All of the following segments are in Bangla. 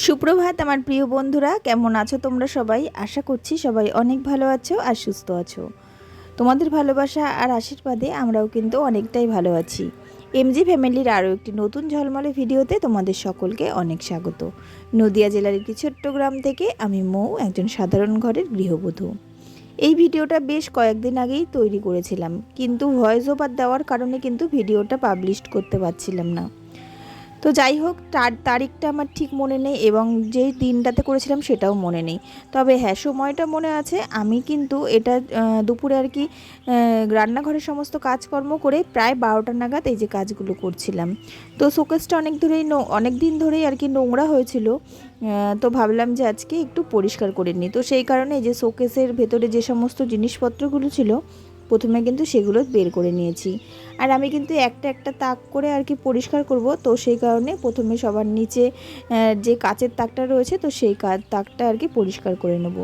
সুপ্রভাত আমার প্রিয় বন্ধুরা, কেমন আছো তোমরা সবাই? আশা করছি সবাই অনেক ভালো আছো আর সুস্থ আছো। তোমাদের ভালোবাসা আর আশীর্বাদে আমরাও কিন্তু অনেকটাই ভালো আছি। এমজি ফ্যামিলির আরও একটি নতুন ঝলমলে ভিডিওতে তোমাদের সকলকে অনেক স্বাগত। নদিয়া জেলার একটি ছোট্ট গ্রাম থেকে আমি মৌ, একজন সাধারণ ঘরের গৃহবধূ। এই ভিডিওটা বেশ কয়েকদিন আগেই তৈরি করেছিলাম, কিন্তু ভয়েস ওভার দেওয়ার কারণে কিন্তু ভিডিওটা পাবলিশ করতে পারছিলাম না। তো যাই হোক, তারিখটা আমার ঠিক মনে নেই এবং যেই দিনটাতে করেছিলাম সেটাও মনে নেই। তবে হ্যাঁ, সময়টা মনে আছে। আমি কিন্তু এটা দুপুরে আর কি রান্নাঘরের সমস্ত কাজকর্ম করে প্রায় 12টা নাগাদ এই যে কাজগুলো করছিলাম। তো শোকেসটা অনেক দিন ধরেই আর কি নোংরা হয়েছিল। তো ভাবলাম যে আজকে একটু পরিষ্কার করে নিই। তো সেই কারণে এই যে শোকেসের ভেতরে যে সমস্ত জিনিসপত্রগুলো ছিল, প্রথমে কিন্তু সেগুলো বের করে নিয়েছি। আর আমি কিন্তু একটা একটা তাক করে আর কি পরিষ্কার করব। তো সেই কারণে প্রথমে সবার নিচে যে কাচের তাকটা রয়েছে, তো সেই তাকটা আর কি পরিষ্কার করে নেব।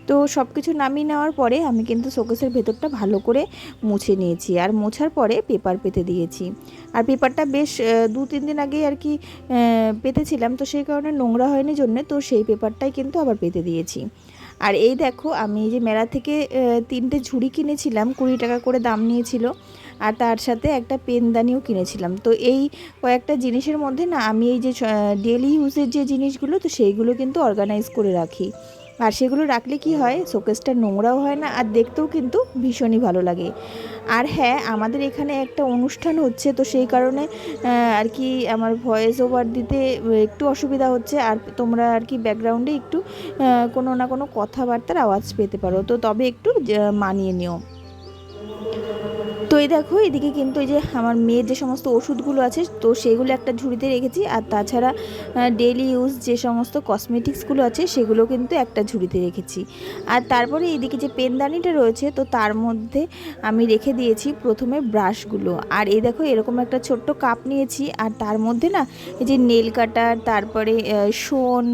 তো সব কিছু নামিয়ে নেওয়ার পরে আমি কিন্তু শোকেসের ভেতরটা ভালো করে মুছে নিয়েছি। আর মোছার পরে পেপার পেতে দিয়েছি। আর পেপারটা বেশ 2-3 দিন আগেই আর কি পেতেছিলাম, তো সেই কারণে নোংরা হয়নি জন্যে, তো সেই পেপারটাই কিন্তু আবার পেতে দিয়েছি। আর এই দেখো, আমি এই যে মেলা থেকে 3টে ঝুড়ি কিনেছিলাম, 20 টাকা করে দাম নিয়েছিল। আর তার সাথে একটা পেনদানিও কিনেছিলাম। তো এই কয়েকটা জিনিসের মধ্যে না আমি এই যে ডেলি ইউজের যে জিনিসগুলো, তো সেইগুলো কিন্তু অর্গানাইজ করে রাখি। আর সেগুলো রাখলে কি হয়, শোকেসটা নোংরাও হয় না আর দেখতেও কিন্তু ভীষণই ভালো লাগে। আর হ্যাঁ, আমাদের এখানে একটা অনুষ্ঠান হচ্ছে, তো সেই কারণে আর কি আমার ভয়েস ওভার দিতে একটু অসুবিধা হচ্ছে। আর তোমরা আর কি ব্যাকগ্রাউন্ডে একটু কোনো না কোনো কথাবার্তার আওয়াজ পেতে পারো, তো তবে একটু মানিয়ে নিও। তো এই দেখো, এদিকে কিন্তু এই যে আমার মেয়ের যে সমস্ত ওষুধগুলো আছে, তো সেগুলো একটা ঝুড়িতে রেখেছি। আর তাছাড়া ডেইলি ইউজ যে সমস্ত কসমেটিক্সগুলো আছে সেগুলো কিন্তু একটা ঝুড়িতে রেখেছি। আর তারপরে এইদিকে যে পেনদানিটা রয়েছে, তো তার মধ্যে আমি রেখে দিয়েছি প্রথমে ব্রাশগুলো। আর এই দেখো, এরকম একটা ছোট্ট কাপ নিয়েছি। আর তার মধ্যে না এই যে নেল কাটার, তারপরে শোন,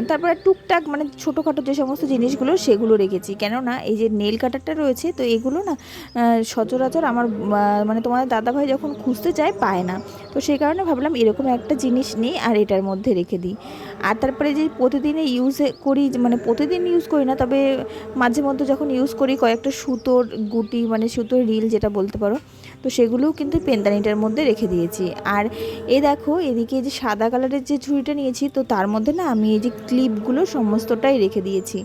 তারপরে টুকটাক মানে ছোটোখাটো যে সমস্ত জিনিসগুলো সেগুলো রেখেছি। কেননা এই যে নেল কাটারটা রয়েছে, তো এগুলো না সচরাচর আমার মানে তোমাদের দাদাভাই যখন খুঁজতে চায় পায় না। তো সেই কারণে ভাবলাম এরকম একটা জিনিস নিই আর এটার মধ্যে রেখে দিই। আর তারপরে যে প্রতিদিনে করি, মানে প্রতিদিন ইউজ করি না, তবে মাঝে মধ্যে যখন ইউজ করি কয়েকটা সুতোর গুটি, মানে সুতোর রিল যেটা বলতে পারো, তো সেগুলোও কিন্তু পেনদানিটার মধ্যে রেখে দিয়েছি। আর এই দেখো, এদিকে যে সাদা কালারের যে ঝুড়িটা নিয়েছি, তো তার মধ্যে না আমি এই যে ক্লিপগুলো সমস্তটাই রেখে দিয়েছি।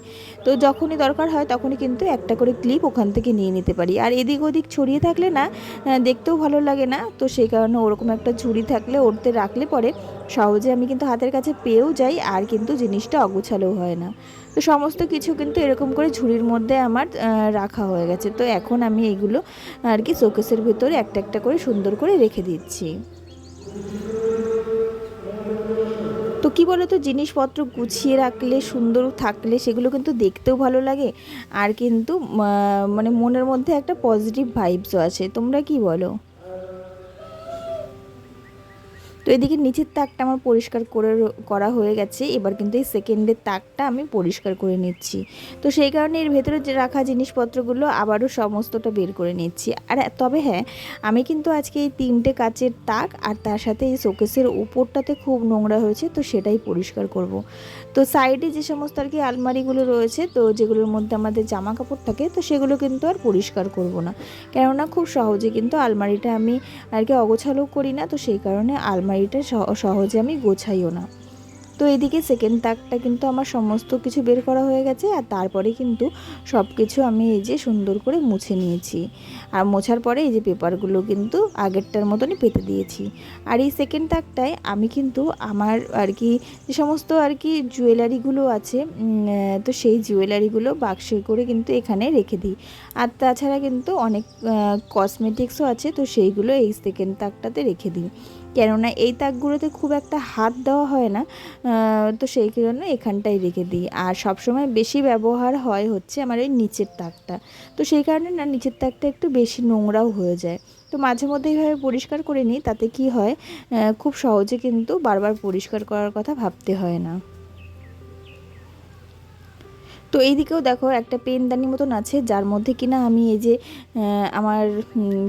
তো যখনই দরকার হয় তখনই কিন্তু একটা করে ক্লিপ ওখান থেকে নিয়ে নিতে পারি। আর এদিক ওদিক ছড়িয়ে থাকলে না দেখতেও ভালো লাগে না। তো সেই কারণে ওরকম একটা ঝুড়ি থাকলে ওরতে রাখলে পরে সহজে আমি কিন্তু হাতের কাছে পেয়েও যাই, আর কিন্তু জিনিসটা অগোছালোও হয় না। তো সমস্ত কিছু কিন্তু এরকম করে ঝুড়ির মধ্যে আমার রাখা হয়ে গেছে। তো এখন আমি এইগুলো আর কি শোকেসের ভেতরে একটা একটা করে সুন্দর করে রেখে দিচ্ছি। তো কী বলো তো, জিনিসপত্র গুছিয়ে রাখলে, সুন্দর থাকলে সেগুলো কিন্তু দেখতেও ভালো লাগে। আর কিন্তু মানে মনের মধ্যে একটা পজিটিভ ভাইবসও আছে। তোমরা কি বলো? তো এদিকে নিচের তাকটা আমার পরিষ্কার করা হয়ে গেছে। এবার কিন্তু এই সেকেন্ডের তাকটা আমি পরিষ্কার করে নিচ্ছি। তো সেই কারণে এর ভেতরে যে রাখা জিনিসপত্রগুলো আবারও সমস্তটা বের করে নিচ্ছি। আর তবে হ্যাঁ, আমি কিন্তু আজকে এই 3টে কাচের তাক আর তার সাথে এই শোকেসের উপরটাতে খুব নোংরা হয়েছে, তো সেটাই পরিষ্কার করব। তো সাইডে যে সমস্ত আর কি আলমারিগুলো রয়েছে, তো যেগুলোর মধ্যে আমাদের জামা কাপড় থাকে, তো সেগুলো কিন্তু আর পরিষ্কার করব না। কেননা খুব সহজে কিন্তু আলমারিটা আমি আর কি অগোছালো করি না, তো সেই কারণে আলমারিটা সহজে আমি গোছাইও না। তো এদিকে সেকেন্ড তাকটা কিন্তু আমার সমস্ত কিছু বের করা হয়ে গেছে। আর তারপরে কিন্তু সব কিছু আমি এই যে সুন্দর করে মুছে নিয়েছি। আর মোছার পরে এই যে পেপারগুলো কিন্তু আগেরটার মতনই পেতে দিয়েছি। আর এই সেকেন্ড তাকটায় আমি কিন্তু আমার আর কি যে সমস্ত আর কি জুয়েলারিগুলো আছে, তো সেই জুয়েলারিগুলো বাক্সে করে কিন্তু এখানে রেখে দিই। আর তাছাড়া কিন্তু অনেক কসমেটিক্সও আছে, তো সেইগুলো এই সেকেন্ড তাকটাতে রেখে দিই। কেননা এই তাকগুলোতে খুব একটা হাত দেওয়া হয় না, তো সেই জন্য এখানটাই রেখে দিই। আর সবসময় বেশি ব্যবহার হয় হচ্ছে আমার ওই নিচের তাকটা। তো সেই কারণে না নিচের তাকটা একটু বেশি নোংরাও হয়ে যায়। তো মাঝে মধ্যে এইভাবে পরিষ্কার করে নিই, তাতে কি হয়, খুব সহজে কিন্তু বারবার পরিষ্কার করার কথা ভাবতে হয় না। তো তো এইদিকেও দেখো একটা পেনদানি মতন আছে, যার মধ্যে কিনা আমি এই যে আমার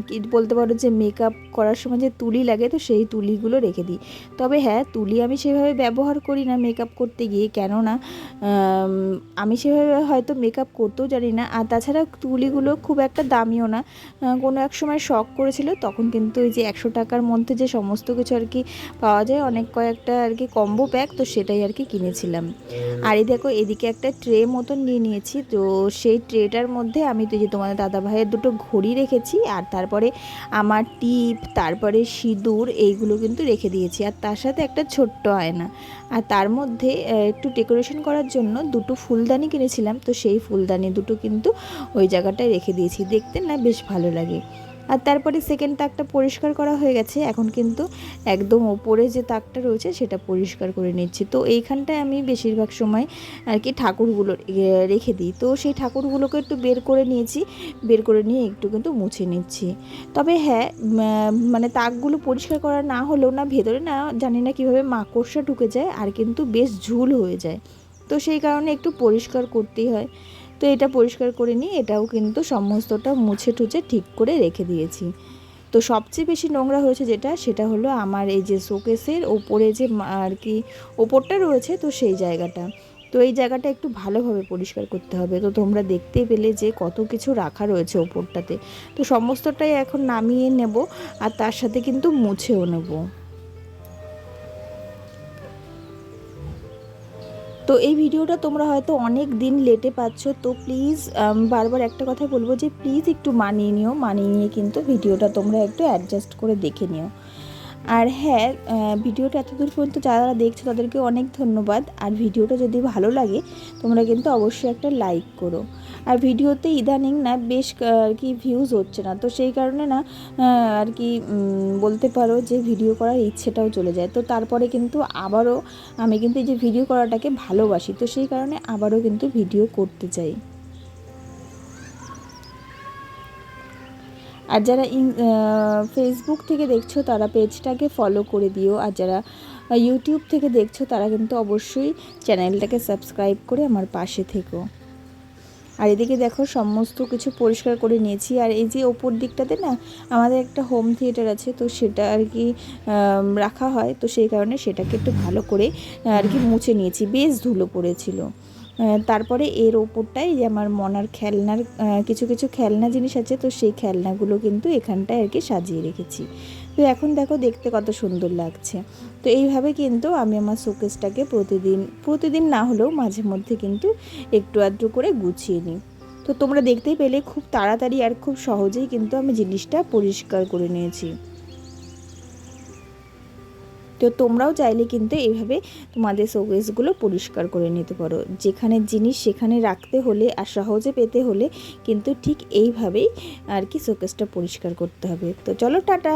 কি বলতে পারো যে মেকআপ করার সময় যে তুলি লাগে, তো সেই তুলিগুলো রেখে দিই। তবে হ্যাঁ, তুলি আমি সেভাবে ব্যবহার করি না মেকআপ করতে গিয়ে, কেননা আমি সেভাবে হয়তো মেকআপ করতেও জানি না। আর তাছাড়া তুলিগুলো খুব একটা দামিও না। কোনো এক সময় শখ করেছিল, তখন কিন্তু ওই যে 100 টাকার মধ্যে যে সমস্ত কিছু আর কি পাওয়া যায়, অনেক কয়েকটা আর কি কম্বো প্যাক, তো সেটাই আর কি কিনেছিলাম। আর এই দেখো এদিকে একটা ট্রে মতন নিয়ে নিয়েছি, তো সেই ট্রেটার মধ্যে আমি তো যে তোমাদের দাদা ভাইয়ের দুটো ঘড়ি রেখেছি, আর তারপরে আমার টিপ, তারপরে সিঁদুর, এইগুলো কিন্তু রেখে দিয়েছি। আর তার সাথে একটা ছোট্ট আয়না, আর তার মধ্যে একটু ডেকোরেশন করার জন্য দুটো ফুলদানি কিনেছিলাম, তো সেই ফুলদানি দুটো কিন্তু ওই জায়গাটায় রেখে দিয়েছি, দেখতে না বেশ ভালো লাগে। আর তারপরে সেকেন্ড তাকটা পরিষ্কার করা হয়ে গেছে, এখন কিন্তু একদম ওপরে যে তাকটা রয়েছে সেটা পরিষ্কার করে নিচ্ছি। তো এইখানটায় আমি বেশিরভাগ সময় আর কি ঠাকুরগুলো রেখে দিই, তো সেই ঠাকুরগুলোকে একটু বের করে নিয়েছি, বের করে নিয়ে একটু কিন্তু মুছে নিচ্ছি। তবে হ্যাঁ, মানে তাকগুলো পরিষ্কার করা না হলেও না, ভেতরে না জানি না কীভাবে মাকড়সা ঢুকে যায়, আর কিন্তু বেশ ঝুল হয়ে যায়, তো সেই কারণে একটু পরিষ্কার করতেই হয়। তো এটা পরিষ্কার করে নিয়ে এটাও কিন্তু সমস্তটা মুছে টুছে ঠিক করে রেখে দিয়েছি। তো সবচেয়ে বেশি নোংরা হয়েছে যেটা, সেটা হলো আমার এই যে শোকেসের ওপরে যে আর কি ওপরটা রয়েছে, তো সেই জায়গাটা, তো এই জায়গাটা একটু ভালোভাবে পরিষ্কার করতে হবে। তো তোমরা দেখতেই পেলে যে কত কিছু রাখা রয়েছে ওপরটাতে, তো সমস্তটাই এখন নামিয়ে নেব, আর তার সাথে কিন্তু মুছেও নেব। তো এই ভিডিওটা তোমরা হয়তো অনেক দিন লেটে পাচ্ছ, তো প্লিজ বারবার একটা কথা বলবো যে প্লিজ একটু মানিয়ে নিও, মানিয়ে নিয়ে কিন্তু ভিডিওটা তোমরা একটু অ্যাডজাস্ট করে দেখে নিও। আর হ্যাঁ, ভিডিওটা এতদূর পর্যন্ত যারা দেখছো তাদেরকে অনেক ধন্যবাদ। আর ভিডিওটা যদি ভালো লাগে তোমরা কিন্তু অবশ্যই একটা লাইক করো। আর ভিডিওতে ইদানিং না বেশ আর কি ভিউজ হচ্ছে না, তো সেই কারণে না আর কি বলতে পারো যে ভিডিও করার ইচ্ছেটাও চলে যায়। তো তারপরে কিন্তু আবারও আমি কিন্তু এই যে ভিডিও করাটাকে ভালোবাসি, তো সেই কারণে আবারও কিন্তু ভিডিও করতে চাই। আর যারা ফেসবুক থেকে দেখছো তারা পেজটাকে ফলো করে দিও, আর যারা ইউটিউব থেকে দেখছো তারা কিন্তু অবশ্যই চ্যানেলটাকে সাবস্ক্রাইব করে আমার পাশে থেকো। আর এদিকে দেখো সমস্ত কিছু পরিষ্কার করে নিয়েছি। আর এই যে ওপর দিকটাতে না আমাদের একটা হোম থিয়েটার আছে, তো সেটা আর কি রাখা হয়, তো সেই কারণে সেটাকে একটু ভালো করে আর কি মুছে নিয়েছি, বেশ ধুলো পড়েছিল। তারপরে এর ওপরটাই যে আমার মনার খেলনার কিছু কিছু খেলনা জিনিস আছে, তো সেই খেলনাগুলো কিন্তু এখানটায় আর কি সাজিয়ে রেখেছি। তো এখন দেখো দেখতে কত সুন্দর লাগছে। তো এইভাবে কিন্তু আমি আমার শোকেসটাকে প্রতিদিন না হলেও মাঝে মধ্যে কিন্তু একটু আধটু করে গুছিয়ে নিই। তো তোমরা দেখতেই পেলে খুব তাড়াতাড়ি আর খুব সহজেই কিন্তু আমি জিনিসটা পরিষ্কার করে নিয়েছি। তো তোমরাও চাইলে কিন্তু এইভাবে তোমাদের শোকেসগুলো পরিষ্কার করে নিতে পারো। যেখানে জিনিস সেখানে রাখতে হলে আর সহজে পেতে হলে কিন্তু ঠিক এইভাবেই আর কি শোকেসটা পরিষ্কার করতে হবে। তো চলো টাটা।